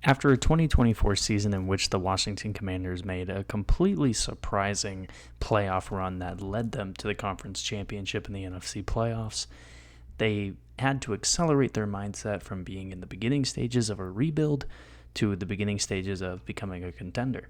After a 2024 season in which the Washington Commanders made a completely surprising playoff run that led them to the conference championship in the NFC playoffs, they had to accelerate their mindset from being in the beginning stages of a rebuild to the beginning stages of becoming a contender.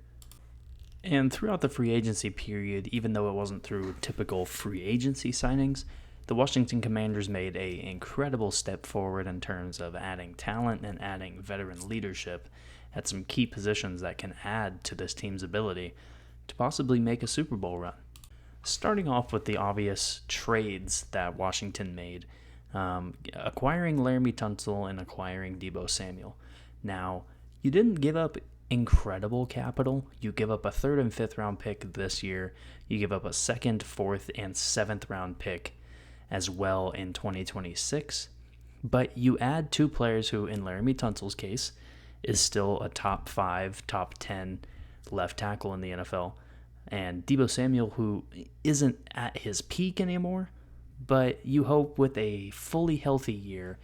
And throughout the free agency period, even though it wasn't through typical free agency signings, the Washington Commanders made an incredible step forward in terms of adding talent and adding veteran leadership at some key positions that can add to this team's ability to possibly make a Super Bowl run. Starting off with the obvious trades that Washington made, acquiring Laramie Tunsil and acquiring Deebo Samuel. Now, you didn't give up incredible capital. You give up a 3rd and 5th round pick this year. You give up a 2nd, 4th, and 7th round pick as well in 2026. But you add 2 players who, in Laramie Tunsil's case, is still a top 5, top 10 left tackle in the NFL. And Deebo Samuel, who isn't at his peak anymore, but you hope with a fully healthy year,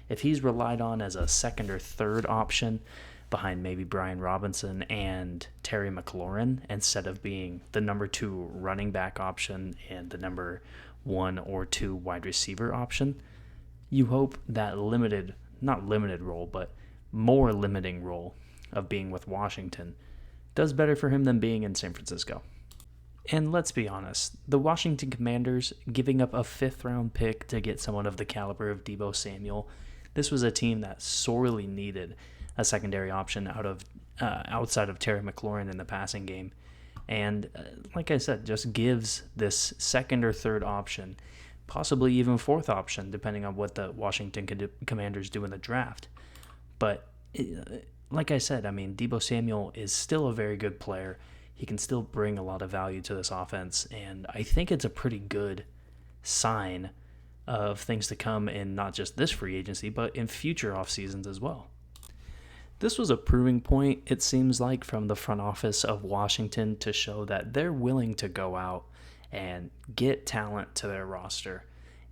if he's relied on as a 2nd or 3rd option behind maybe Brian Robinson and Terry McLaurin, instead of being the number 2 running back option and the number 1 or 2 wide receiver option, you hope that not limited role, but more limiting role of being with Washington does better for him than being in San Francisco. And let's be honest, the Washington Commanders giving up a 5th round pick to get someone of the caliber of Deebo Samuel, this was a team that sorely needed a secondary option outside of Terry McLaurin in the passing game. And like I said, just gives this 2nd or 3rd option, possibly even 4th option, depending on what the Washington Commanders do in the draft. But like I said, I mean, Deebo Samuel is still a very good player. He can still bring a lot of value to this offense, and I think it's a pretty good sign of things to come in not just this free agency, but in future off seasons as well. This was a proving point, it seems like, from the front office of Washington to show that they're willing to go out and get talent to their roster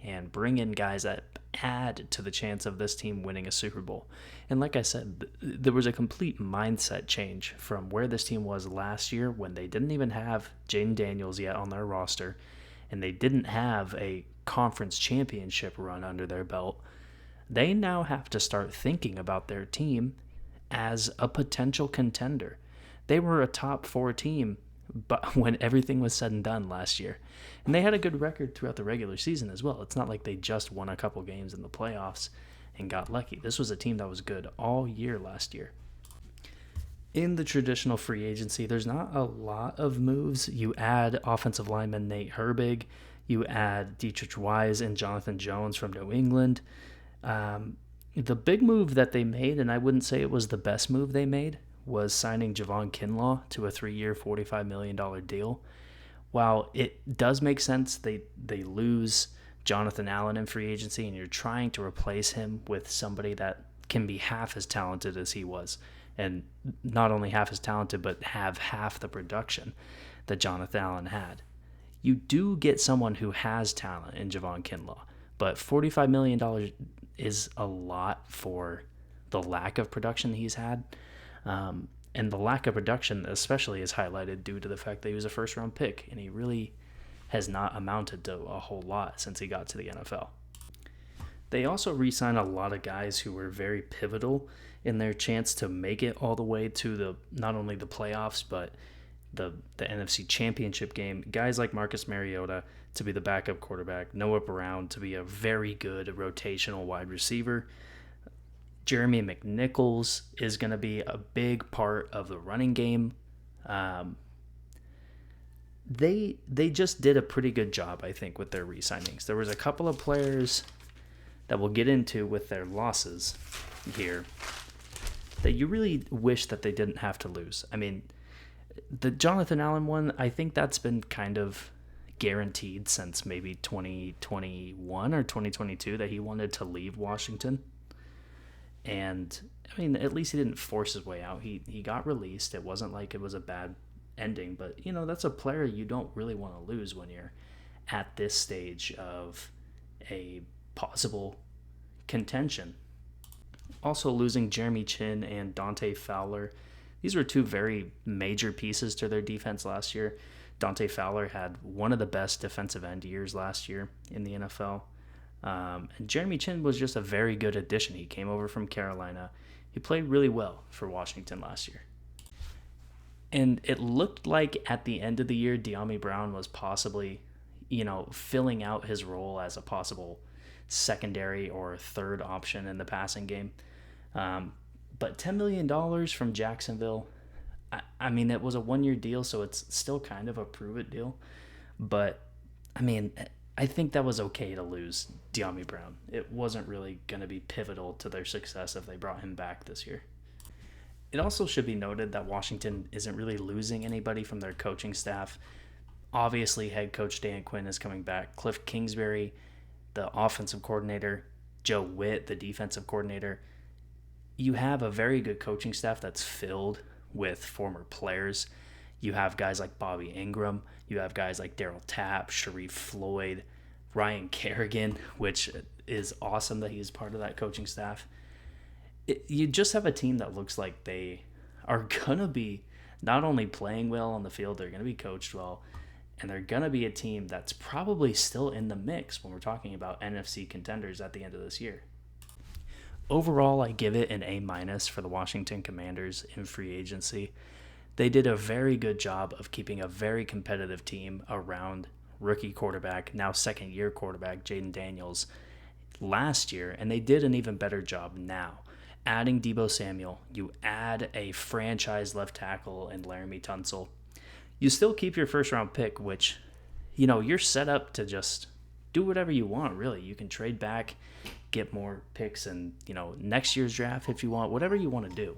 and bring in guys that add to the chance of this team winning a Super Bowl. And like I said, there was a complete mindset change from where this team was last year when they didn't even have Jaden Daniels yet on their roster and they didn't have a conference championship run under their belt. They now have to start thinking about their team as a potential contender. They were a top 4 team but when everything was said and done last year. And they had a good record throughout the regular season as well. It's not like they just won a couple games in the playoffs and got lucky. This was a team that was good all year last year. In the traditional free agency, there's not a lot of moves. You add offensive lineman Nate Herbig. You add Dietrich Wise and Jonathan Jones from New England. The big move that they made, and I wouldn't say it was the best move they made, was signing Javon Kinlaw to a 3-year, $45 million deal. While it does make sense, they lose Jonathan Allen in free agency, and you're trying to replace him with somebody that can be half as talented as he was. And not only half as talented, but have half the production that Jonathan Allen had. You do get someone who has talent in Javon Kinlaw, but $45 million is a lot for the lack of production he's had. And the lack of production especially is highlighted due to the fact that he was a first-round pick, and he really has not amounted to a whole lot since he got to the NFL. They also re-signed a lot of guys who were very pivotal in their chance to make it all the way to not only the playoffs, but the NFC Championship game. Guys like Marcus Mariota to be the backup quarterback, Noah Brown to be a very good rotational wide receiver. Jeremy McNichols is going to be a big part of the running game. They just did a pretty good job, I think, with their re-signings. There was a couple of players that we'll get into with their losses here that you really wish that they didn't have to lose. I mean, the Jonathan Allen one, I think that's been kind of guaranteed since maybe 2021 or 2022 that he wanted to leave Washington. And, I mean, at least he didn't force his way out. He got released. It wasn't like it was a bad ending. But, that's a player you don't really want to lose when you're at this stage of a possible contention. Also losing Jeremy Chin and Dante Fowler. These were two very major pieces to their defense last year. Dante Fowler had one of the best defensive end years last year in the NFL. And Jeremy Chin was just a very good addition. He came over from Carolina. He played really well for Washington last year. And it looked like at the end of the year, De'Ami Brown was possibly, filling out his role as a possible secondary or third option in the passing game. But $10 million from Jacksonville, I mean, it was a 1-year deal, so it's still kind of a prove-it deal. But, I mean, I think that was okay to lose De'Ami Brown. It wasn't really going to be pivotal to their success if they brought him back this year. It also should be noted that Washington isn't really losing anybody from their coaching staff. Obviously, head coach Dan Quinn is coming back. Cliff Kingsbury, the offensive coordinator, Joe Witt, the defensive coordinator. You have a very good coaching staff that's filled with former players. You have guys like Bobby Ingram. You have guys like Darryl Tapp, Sharif Floyd, Ryan Kerrigan, which is awesome that he's part of that coaching staff. You just have a team that looks like they are going to be not only playing well on the field, they're going to be coached well, and they're going to be a team that's probably still in the mix when we're talking about NFC contenders at the end of this year. Overall, I give it an A- for the Washington Commanders in free agency. They did a very good job of keeping a very competitive team around rookie quarterback, now second-year quarterback, Jaden Daniels, last year, and they did an even better job now. Adding Deebo Samuel, you add a franchise left tackle in Laramie Tunsil. You still keep your first-round pick, which, you're set up to just do whatever you want, really. You can trade back, get more picks in, next year's draft if you want, whatever you want to do.